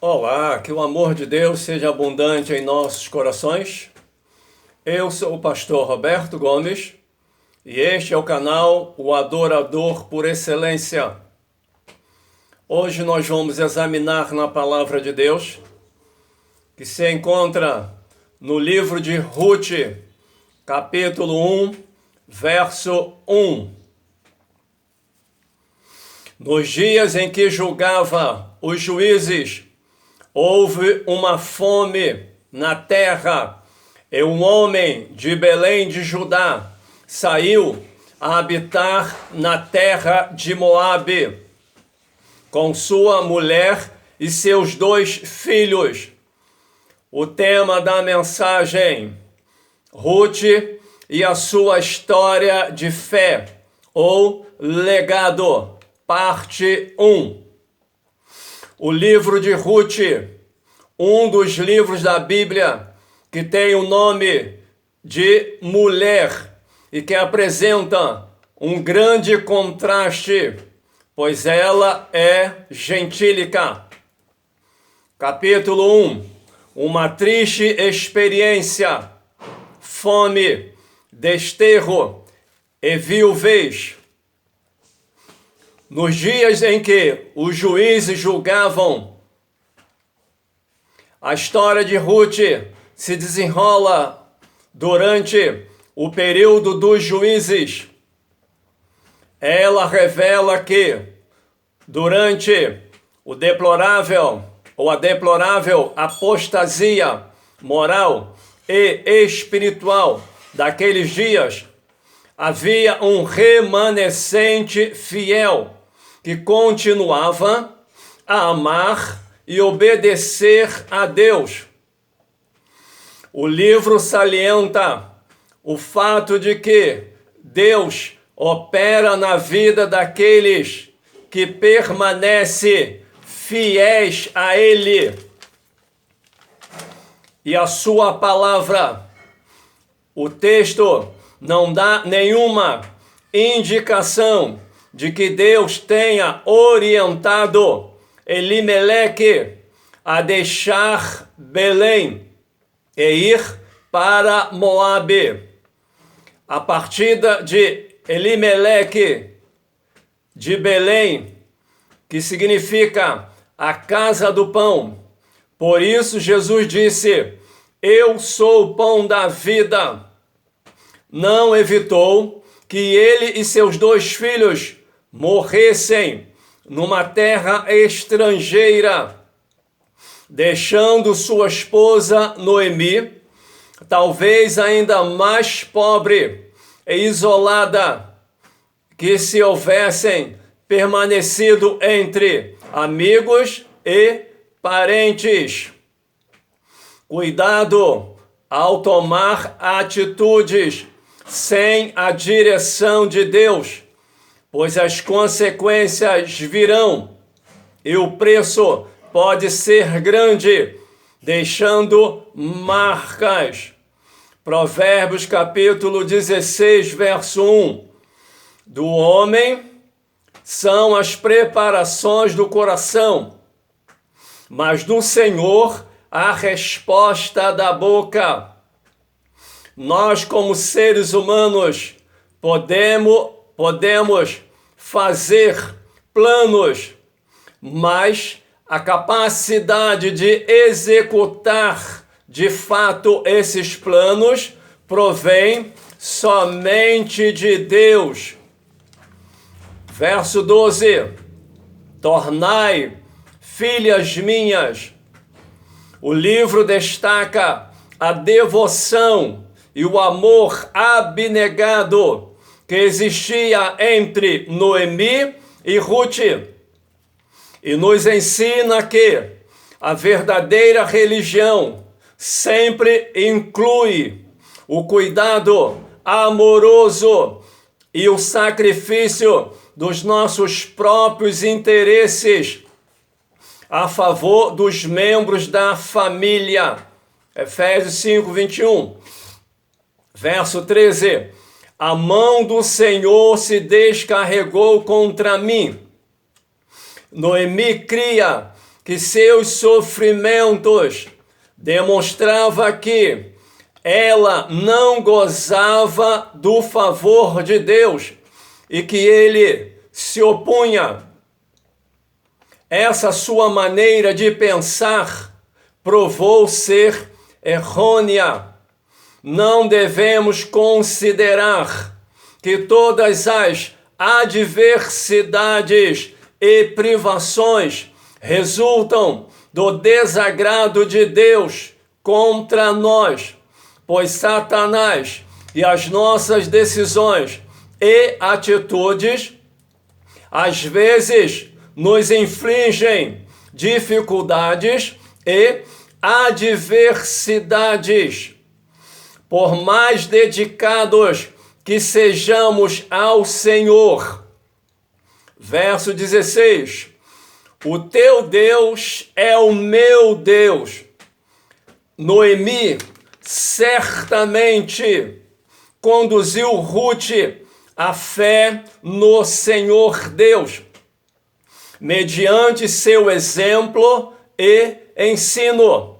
Olá, que o amor de Deus seja abundante em nossos corações. Eu sou o pastor Roberto Gomes e este é o canal O Adorador por Excelência. Hoje nós vamos examinar na palavra de Deus, que se encontra no livro de Ruth, capítulo 1, verso 1. Nos dias em que julgava os juízes, houve uma fome na terra, e um homem de Belém de Judá saiu a habitar na terra de Moabe, com sua mulher e seus 2 filhos. O tema da mensagem: Ruth e a sua história de fé, ou legado, parte 1. O livro de Ruth, um dos livros da Bíblia que tem o nome de mulher e que apresenta um grande contraste, pois ela é gentílica. Capítulo 1. Uma triste experiência, fome, desterro e viuvez. Nos dias em que os juízes julgavam, a história de Ruth se desenrola durante o período dos juízes. Ela revela que, durante o deplorável ou a deplorável apostasia moral e espiritual daqueles dias, havia um remanescente fiel que continuava a amar e obedecer a Deus. O livro salienta o fato de que Deus opera na vida daqueles que permanecem fiéis a Ele. E a sua palavra, o texto não dá nenhuma indicação de que Deus tenha orientado Elimeleque a deixar Belém e ir para Moabe. A partida de Elimeleque de Belém, que significa a casa do pão. Por isso Jesus disse: eu sou o pão da vida. Não evitou que ele e seus 2 filhos morressem numa terra estrangeira, deixando sua esposa Noemi, talvez ainda mais pobre e isolada, que se houvessem permanecido entre amigos e parentes. Cuidado ao tomar atitudes sem a direção de Deus, pois as consequências virão e o preço pode ser grande, deixando marcas. Provérbios capítulo 16, verso 1. Do homem são as preparações do coração, mas do Senhor a resposta da boca. Nós, como seres humanos, podemos fazer planos, mas a capacidade de executar de fato esses planos provém somente de Deus. Verso 12: tornai filhas minhas. O livro destaca a devoção e o amor abnegado que existia entre Noemi e Ruth, e nos ensina que a verdadeira religião sempre inclui o cuidado amoroso e o sacrifício dos nossos próprios interesses a favor dos membros da família. Efésios 5, 21. Verso 13: a mão do Senhor se descarregou contra mim. Noemi cria que seus sofrimentos demonstrava que ela não gozava do favor de Deus e que ele se opunha. Essa sua maneira de pensar provou ser errônea. Não devemos considerar que todas as adversidades e privações resultam do desagrado de Deus contra nós, pois Satanás e as nossas decisões e atitudes às vezes nos infligem dificuldades e adversidades. Por mais dedicados que sejamos ao Senhor. Verso 16. O teu Deus é o meu Deus. Noemi certamente conduziu Ruth à fé no Senhor Deus, mediante seu exemplo e ensino.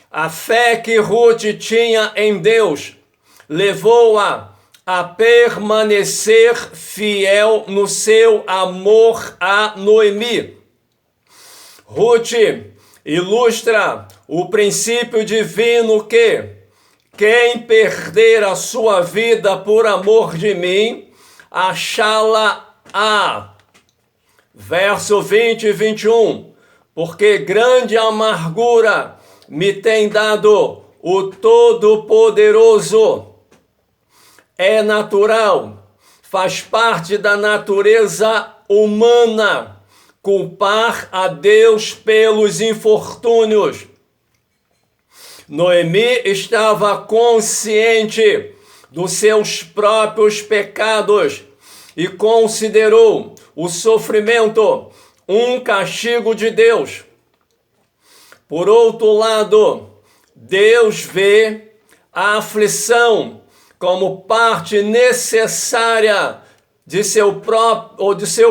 A fé que Ruth tinha em Deus levou-a a permanecer fiel no seu amor a Noemi. Ruth ilustra o princípio divino que quem perder a sua vida por amor de mim, achá-la-á. Verso 20 e 21. Porque grande amargura me tem dado o Todo-Poderoso. É natural, faz parte da natureza humana, culpar a Deus pelos infortúnios. Noemi estava consciente dos seus próprios pecados e considerou o sofrimento um castigo de Deus. Por outro lado, Deus vê a aflição como parte necessária de seu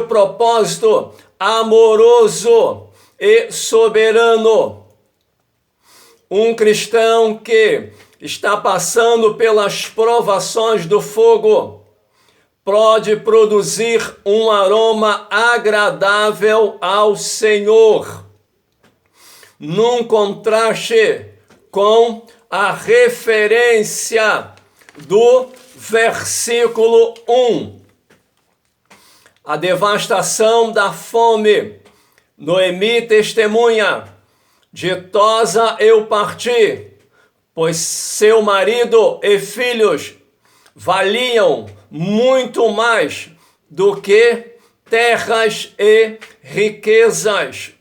propósito amoroso e soberano. Um cristão que está passando pelas provações do fogo pode produzir um aroma agradável ao Senhor, num contraste com a referência do versículo 1. A devastação da fome. Noemi testemunha: ditosa eu parti, pois seu marido e filhos valiam muito mais do que terras e riquezas.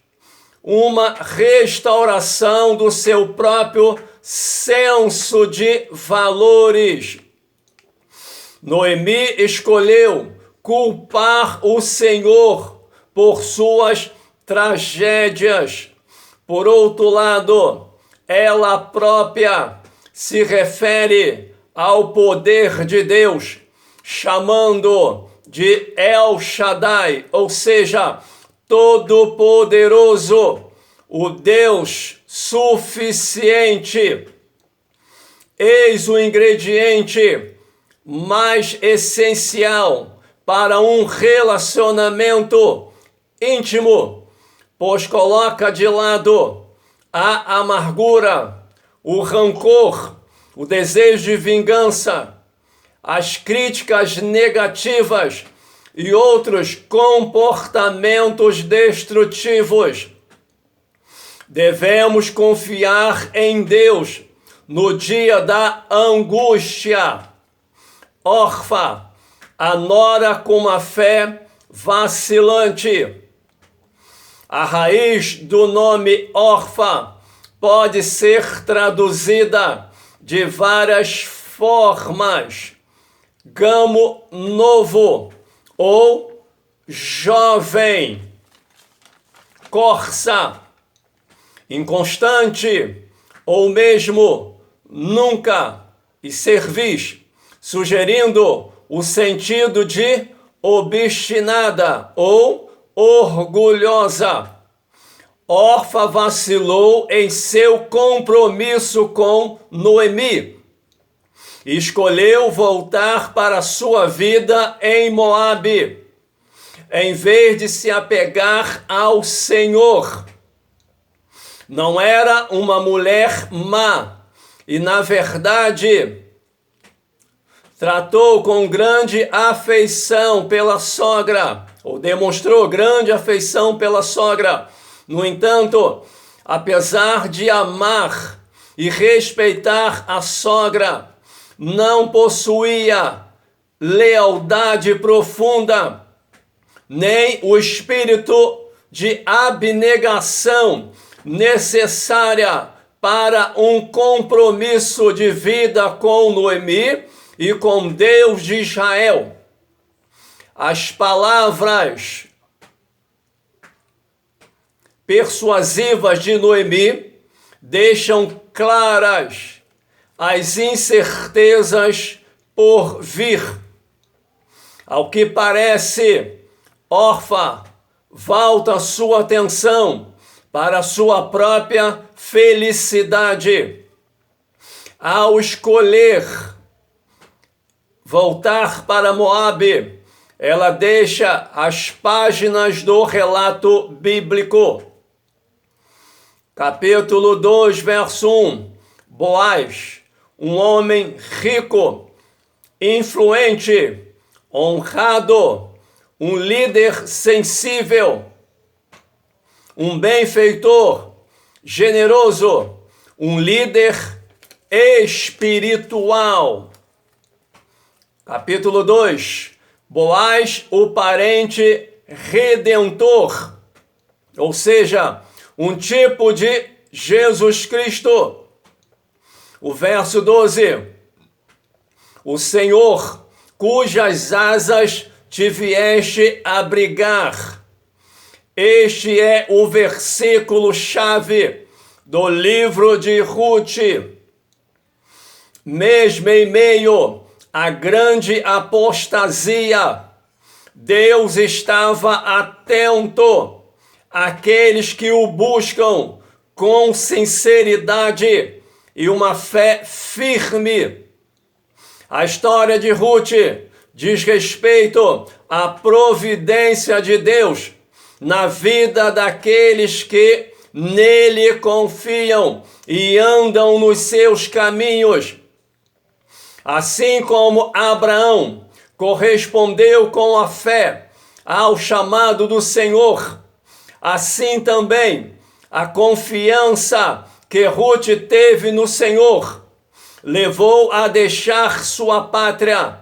Uma restauração do seu próprio senso de valores. Noemi escolheu culpar o Senhor por suas tragédias. Por outro lado, ela própria se refere ao poder de Deus, chamando de El Shaddai, ou seja, Todo-Poderoso, o Deus suficiente. Eis o ingrediente mais essencial para um relacionamento íntimo, pois coloca de lado a amargura, o rancor, o desejo de vingança, as críticas negativas e outros comportamentos destrutivos. Devemos confiar em Deus no dia da angústia. Orfa, a nora com uma fé vacilante. A raiz do nome Orfa pode ser traduzida de várias formas: gamo novo ou jovem, corça, inconstante ou mesmo nunca, e cerviz, sugerindo o sentido de obstinada ou orgulhosa. Orfa vacilou em seu compromisso com Noemi. Escolheu voltar para sua vida em Moabe, em vez de se apegar ao Senhor. Não era uma mulher má e, na verdade, tratou com grande afeição pela sogra, ou demonstrou grande afeição pela sogra. No entanto, apesar de amar e respeitar a sogra, não possuía lealdade profunda, nem o espírito de abnegação necessária para um compromisso de vida com Noemi e com Deus de Israel. As palavras persuasivas de Noemi deixam claras as incertezas por vir. Ao que parece, Orfa volta sua atenção para a sua própria felicidade. Ao escolher voltar para Moabe, ela deixa as páginas do relato bíblico. Capítulo 2, verso 1. Boaz, um homem rico, influente, honrado, um líder sensível, um benfeitor, generoso, um líder espiritual. Capítulo 2. Boaz, o parente redentor, ou seja, um tipo de Jesus Cristo. O verso 12. O Senhor, cujas asas te vieste abrigar. Este é o versículo-chave do livro de Ruth. Mesmo em meio à grande apostasia, Deus estava atento àqueles que o buscam com sinceridade e uma fé firme. A história de Ruth diz respeito à providência de Deus na vida daqueles que nele confiam e andam nos seus caminhos. Assim como Abraão correspondeu com a fé ao chamado do Senhor, assim também a confiança que Ruth teve no Senhor levou a deixar sua pátria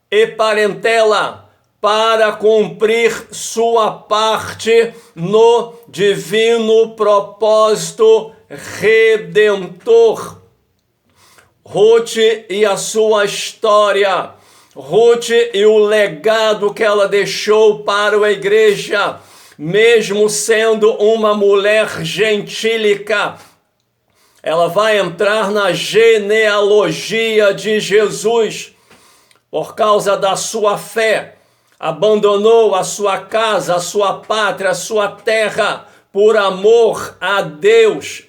e parentela para cumprir sua parte no divino propósito redentor. Ruth e a sua história, Ruth e o legado que ela deixou para a igreja, mesmo sendo uma mulher gentílica, ela vai entrar na genealogia de Jesus por causa da sua fé. Abandonou a sua casa, a sua pátria, a sua terra, por amor a Deus,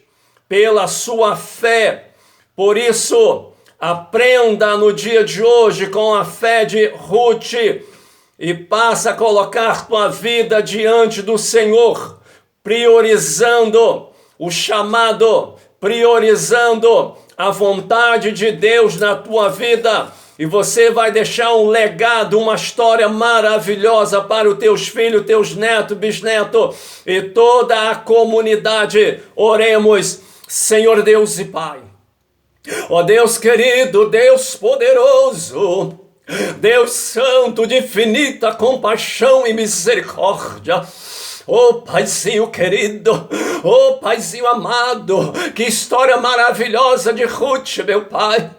pela sua fé. Por isso, aprenda no dia de hoje com a fé de Ruth e passa a colocar tua vida diante do Senhor, priorizando o chamado, priorizando a vontade de Deus na tua vida. E você vai deixar um legado, uma história maravilhosa para os teus filhos, teus netos, bisnetos e toda a comunidade. Oremos. Senhor Deus e Pai. Ó Deus querido, Deus poderoso, Deus santo de infinita compaixão e misericórdia. Ô Paizinho querido, ô Paizinho amado, que história maravilhosa de Ruth, meu Pai.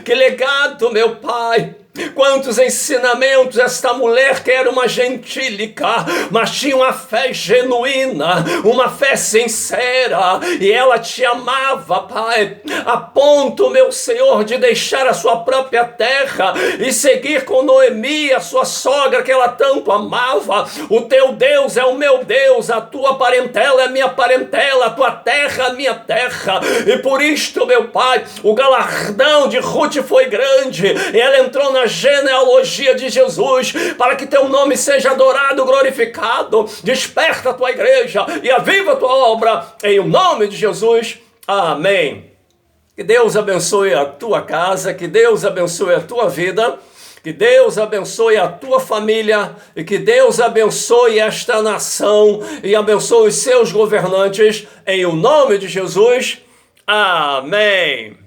Que legado, meu Pai. Quantos ensinamentos esta mulher que era uma gentílica, mas tinha uma fé genuína, uma fé sincera, e ela te amava, Pai, a ponto, meu Senhor, de deixar a sua própria terra e seguir com Noemi, a sua sogra que ela tanto amava. O teu Deus é o meu Deus, a tua parentela é a minha parentela, a tua terra é a minha terra, e por isto, meu Pai, o galardão de Ruth foi grande, e ela entrou na genealogia de Jesus, para que teu nome seja adorado, glorificado. Desperta a tua igreja e aviva a tua obra, em nome de Jesus, amém. Que Deus abençoe a tua casa, que Deus abençoe a tua vida, que Deus abençoe a tua família, e que Deus abençoe esta nação, e abençoe os seus governantes, em o nome de Jesus, amém.